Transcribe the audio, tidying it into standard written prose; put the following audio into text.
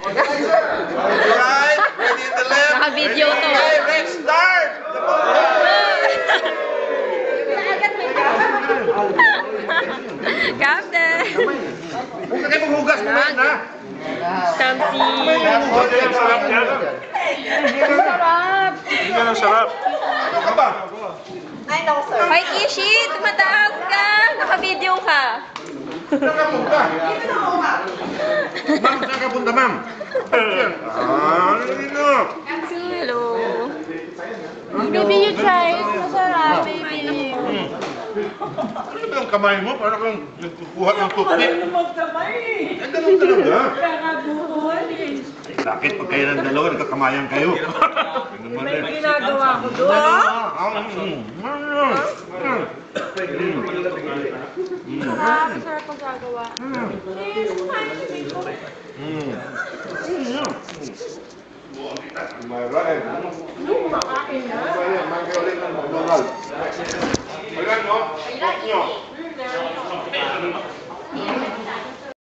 Alright, ready in the left. Naka-video to. Okay, let's start. Captain! Huwag na kayo maghugas mo na. Tamsi! Sarap. Hindi ka sarap. Ano ka ba? Hoy, Kishi! Tumataas ka! Naka-video ka! Saan ka punta? Ma'am, saan ka punta, ma'am? Ano dito? Hello! Baby, you try. Masarap, baby. Ano ba yung kamay mo? Parang kang nagkukuha ng toothpick. Ang ganun talaga. Bakit pag kayo ng dalawa, nagkakamayan kayo? May ginagawa ko doon. Masarap ang gagawa. Kumakain na? Magaling ng McDonald's. Ayan mo? Nyo?